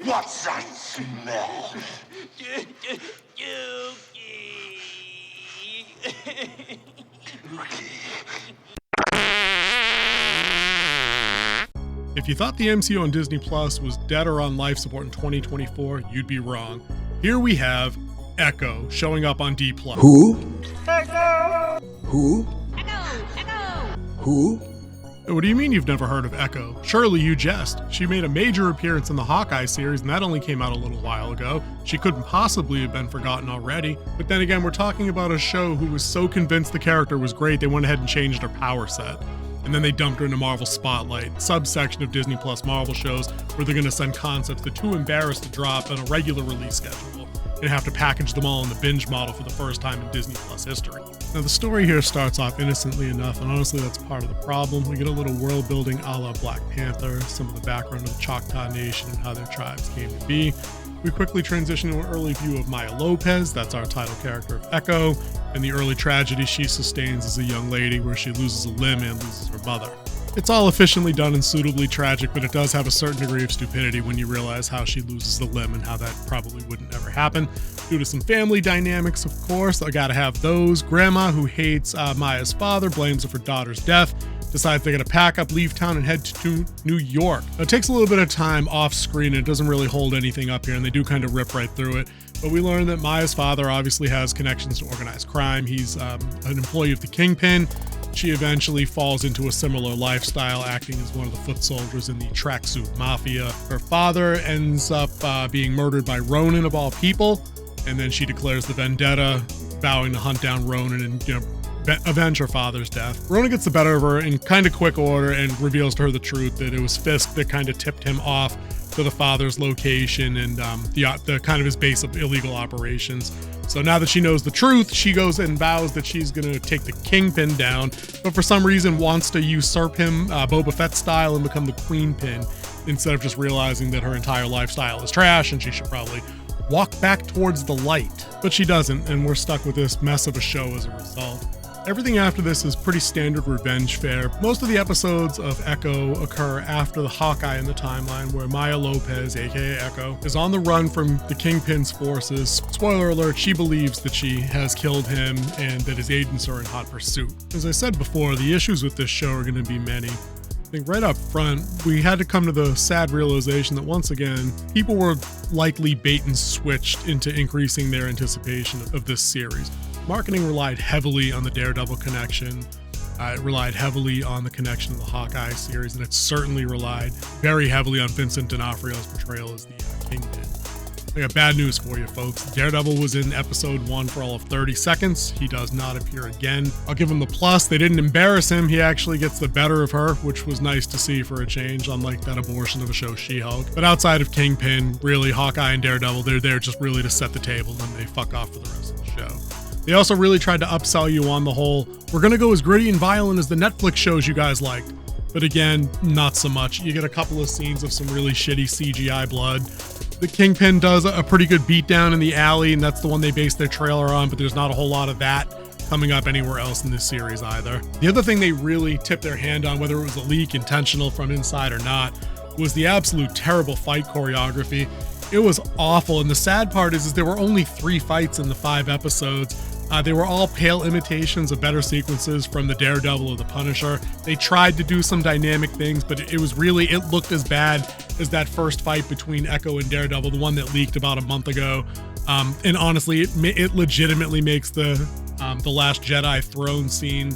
What's that smell? If you thought the MCU on Disney Plus was dead or on life support in 2024, you'd be wrong. Here we have Echo showing up on D+. Who? Who? Who? What do you mean you've never heard of Echo? Surely you jest. She made a major appearance in the Hawkeye series, and that only came out a little while ago. She couldn't possibly have been forgotten already. But then again, we're talking about a show who was so convinced the character was great, they went ahead and changed her power set. And then they dumped her into Marvel Spotlight, subsection of Disney Plus Marvel shows where they're going to send concepts that are too embarrassed to drop on a regular release schedule and have to package them all in the binge model for the first time in Disney Plus history. Now, the story here starts off innocently enough, and honestly, that's part of the problem. We get a little world building a la Black Panther, some of the background of the Choctaw Nation and how their tribes came to be. We quickly transition to an early view of Maya Lopez, that's our title character of Echo, and the early tragedy she sustains as a young lady where she loses a limb and loses her mother. It's all efficiently done and suitably tragic, but it does have a certain degree of stupidity when you realize how she loses the limb and how that probably wouldn't ever happen. Due to some family dynamics, of course, I gotta have those. Grandma, who hates Maya's father, blames her for daughter's death, decides they're gonna pack up, leave town, and head to New York. Now, it takes a little bit of time off screen, and it doesn't really hold anything up here, and they do kind of rip right through it. But we learn that Maya's father obviously has connections to organized crime. He's an employee of the Kingpin. She eventually falls into a similar lifestyle, acting as one of the foot soldiers in the Tracksuit Mafia. Her father ends up being murdered by Ronin of all people, and then she declares the vendetta, vowing to hunt down Ronin and, avenge her father's death. Ronin gets the better of her in kind of quick order and reveals to her the truth that it was Fisk that kind of tipped him off to the father's location and the kind of his base of illegal operations. So now that she knows the truth, she goes and vows that she's going to take the Kingpin down, but for some reason wants to usurp him Boba Fett style and become the Queenpin instead of just realizing that her entire lifestyle is trash and she should probably walk back towards the light. But she doesn't, and we're stuck with this mess of a show as a result. Everything after this is pretty standard revenge fare. Most of the episodes of Echo occur after the Hawkeye in the timeline, where Maya Lopez, aka Echo, is on the run from the Kingpin's forces. Spoiler alert, she believes that she has killed him and that his agents are in hot pursuit. As I said before, the issues with this show are going to be many. I think right up front, we had to come to the sad realization that once again, people were likely bait and switched into increasing their anticipation of this series. Marketing relied heavily on the Daredevil connection. It relied heavily on the connection to the Hawkeye series, and it certainly relied very heavily on Vincent D'Onofrio's portrayal as the Kingpin. I got bad news for you, folks. Daredevil was in episode 1 for all of 30 seconds. He does not appear again. I'll give him the plus. They didn't embarrass him. He actually gets the better of her, which was nice to see for a change, unlike that abortion of a show, She-Hulk. But outside of Kingpin, really, Hawkeye and Daredevil, they're there just really to set the table, and they fuck off for the rest of the show. They also really tried to upsell you on the whole, we're going to go as gritty and violent as the Netflix shows you guys liked. But again, not so much. You get a couple of scenes of some really shitty CGI blood. The Kingpin does a pretty good beatdown in the alley, and that's the one they based their trailer on, but there's not a whole lot of that coming up anywhere else in this series either. The other thing they really tipped their hand on, whether it was a leak intentional from inside or not, was the absolute terrible fight choreography. It was awful, and the sad part is there were only 3 fights in the 5 episodes. They were all pale imitations of better sequences from the Daredevil or the Punisher. They tried to do some dynamic things, but it looked as bad as that first fight between Echo and Daredevil, the one that leaked about a month ago. And honestly, it legitimately makes the Last Jedi throne scene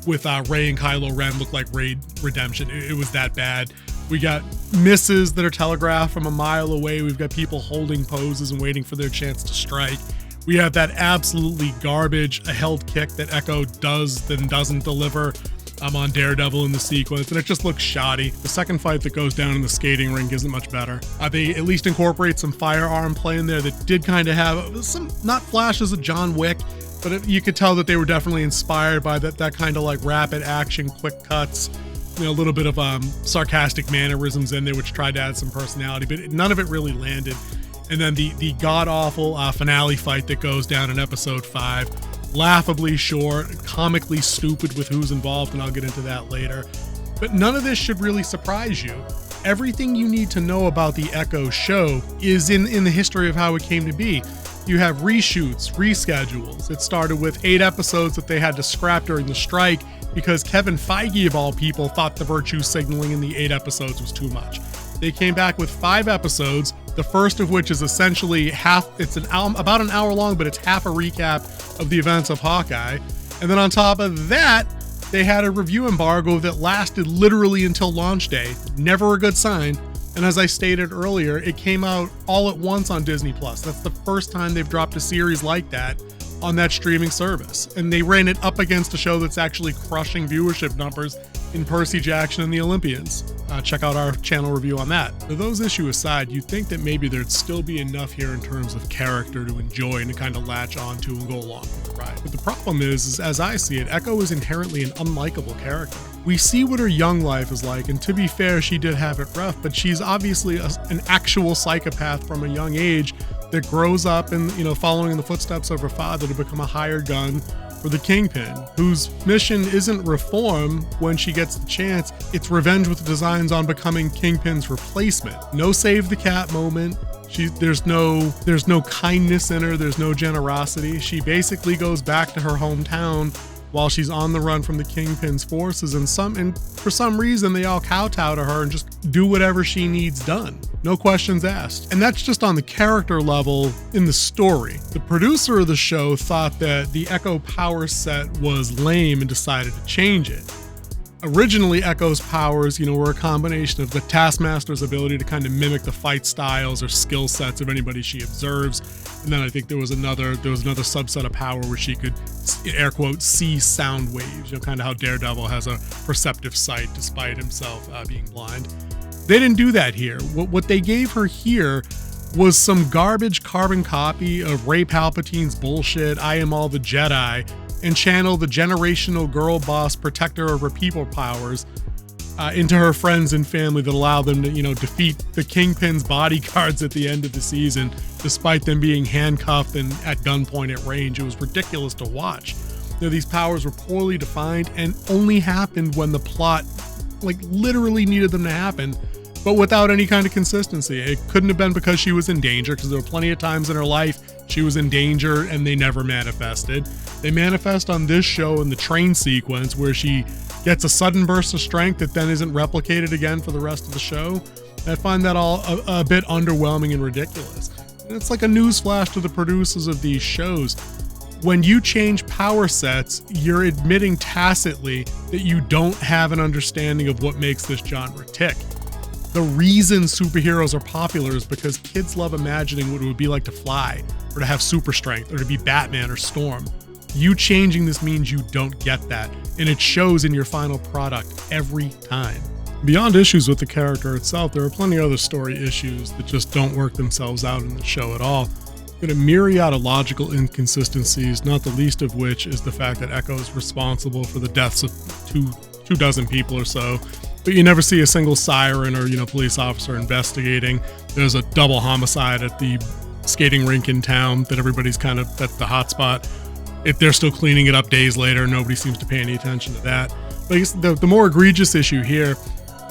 with Rey and Kylo Ren look like Raid Redemption. It was that bad. We got misses that are telegraphed from a mile away. We've got people holding poses and waiting for their chance to strike. We have that absolutely garbage, a held kick that Echo does then doesn't deliver on Daredevil in the sequence, and it just looks shoddy. The second fight that goes down in the skating rink isn't much better. They at least incorporate some firearm play in there that did kind of have some, not flashes of John Wick, but you could tell that they were definitely inspired by that kind of like rapid action, quick cuts, a little bit of sarcastic mannerisms in there, which tried to add some personality, but none of it really landed. And then the god-awful finale fight that goes down in episode 5, laughably short, comically stupid with who's involved, and I'll get into that later. But none of this should really surprise you. everything you need to know about the Echo show is in the history of how it came to be. You have reshoots, reschedules. It started with 8 episodes that they had to scrap during the strike because Kevin Feige, of all people, thought the virtue signaling in the 8 episodes was too much. They came back with 5 episodes, the first of which is essentially about an hour long, but it's half a recap of the events of Hawkeye. And then on top of that, they had a review embargo that lasted literally until launch day. Never a good sign. And as I stated earlier, it came out all at once on Disney+. That's the first time they've dropped a series like that on that streaming service. And they ran it up against a show that's actually crushing viewership numbers in Percy Jackson and the Olympians. Check out our channel review on that. Now, those issues aside, you'd think that maybe there'd still be enough here in terms of character to enjoy and to kind of latch onto and go along with the ride. But the problem is as I see it, Echo is inherently an unlikable character. We see what her young life is like, and to be fair, she did have it rough, but she's obviously an actual psychopath from a young age that grows up and, following in the footsteps of her father to become a hired gun for the Kingpin, whose mission isn't reform when she gets the chance, it's revenge with designs on becoming Kingpin's replacement. No save the cat moment. There's no kindness in her, there's no generosity. She basically goes back to her hometown while she's on the run from the Kingpin's forces, and for some reason they all kowtow to her and just do whatever she needs done. No questions asked. And that's just on the character level in the story. The producer of the show thought that the Echo power set was lame and decided to change it. Originally, Echo's powers, were a combination of the Taskmaster's ability to kind of mimic the fight styles or skill sets of anybody she observes. And then I think there was another subset of power where she could, air quotes, see sound waves, kind of how Daredevil has a perceptive sight despite himself being blind. They didn't do that here. What they gave her here was some garbage carbon copy of Rey Palpatine's bullshit, I am all the Jedi, and channel the generational girl boss protector of her people powers into her friends and family that allow them to, defeat the Kingpin's bodyguards at the end of the season, despite them being handcuffed and at gunpoint at range. It was ridiculous to watch. These powers were poorly defined and only happened when the plot, literally needed them to happen, but without any kind of consistency. It couldn't have been because she was in danger, because there were plenty of times in her life she was in danger and they never manifested. They manifest on this show in the train sequence where she gets a sudden burst of strength that then isn't replicated again for the rest of the show. I find that all a bit underwhelming and ridiculous. And it's like a newsflash to the producers of these shows. When you change power sets, you're admitting tacitly that you don't have an understanding of what makes this genre tick. The reason superheroes are popular is because kids love imagining what it would be like to fly, or to have super strength, or to be Batman or Storm. You changing this means you don't get that, and it shows in your final product every time. Beyond issues with the character itself, there are plenty of other story issues that just don't work themselves out in the show at all. Got a myriad of logical inconsistencies, not the least of which is the fact that Echo is responsible for the deaths of two dozen people or so, but you never see a single siren or police officer investigating. There's a double homicide at the skating rink in town that everybody's kind of, that's the hot spot. If they're still cleaning it up days later, nobody seems to pay any attention to that. But I guess the more egregious issue here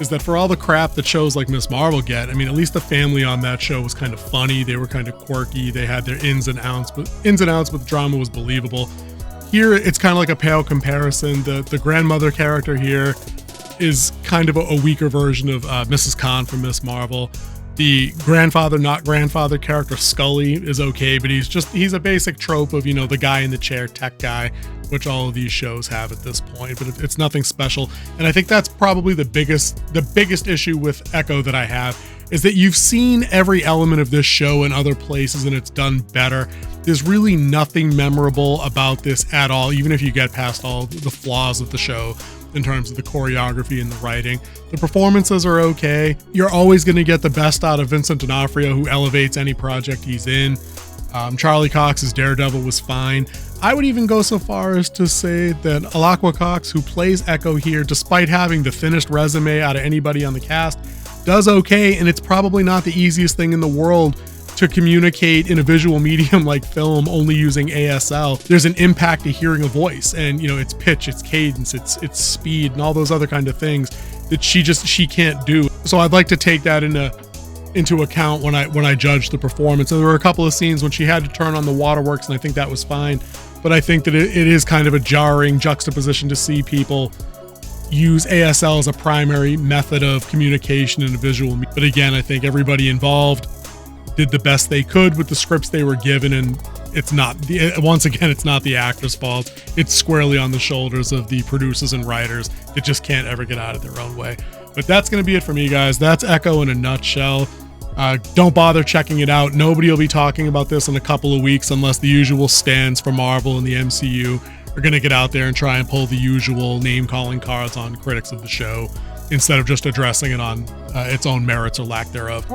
is that for all the crap that shows like Ms. Marvel get, at least the family on that show was kind of funny. They were kind of quirky. They had their ins and outs, but the drama was believable. Here, it's kind of like a pale comparison. The grandmother character here is kind of a weaker version of Mrs. Khan from Ms. Marvel. The grandfather, not grandfather character, Scully, is okay, but he's a basic trope of, the guy in the chair, tech guy, which all of these shows have at this point, but it's nothing special. And I think that's probably the biggest issue with Echo that I have, is that you've seen every element of this show in other places and it's done better. There's really nothing memorable about this at all, even if you get past all the flaws of the show in terms of the choreography and the writing. The performances are okay. You're always going to get the best out of Vincent D'Onofrio, who elevates any project he's in. Charlie Cox's Daredevil was fine. I would even go so far as to say that Alaqua Cox, who plays Echo here, despite having the thinnest resume out of anybody on the cast, does okay, and it's probably not the easiest thing in the world to communicate in a visual medium like film only using ASL. There's an impact to hearing a voice, and its pitch, its cadence, its speed, and all those other kind of things. that she can't do. So I'd like to take that into account when I judge the performance. And there were a couple of scenes when she had to turn on the waterworks, and I think that was fine. But I think that it is kind of a jarring juxtaposition to see people use ASL as a primary method of communication in a visual. But again, I think everybody involved did the best they could with the scripts they were given, and it's not the actor's fault. It's squarely on the shoulders of the producers and writers that just can't ever get out of their own way. But that's going to be it for me, guys. That's Echo in a nutshell. Don't bother checking it out. Nobody will be talking about this in a couple of weeks unless the usual stands for Marvel and the MCU are going to get out there and try and pull the usual name-calling cards on critics of the show instead of just addressing it on its own merits or lack thereof.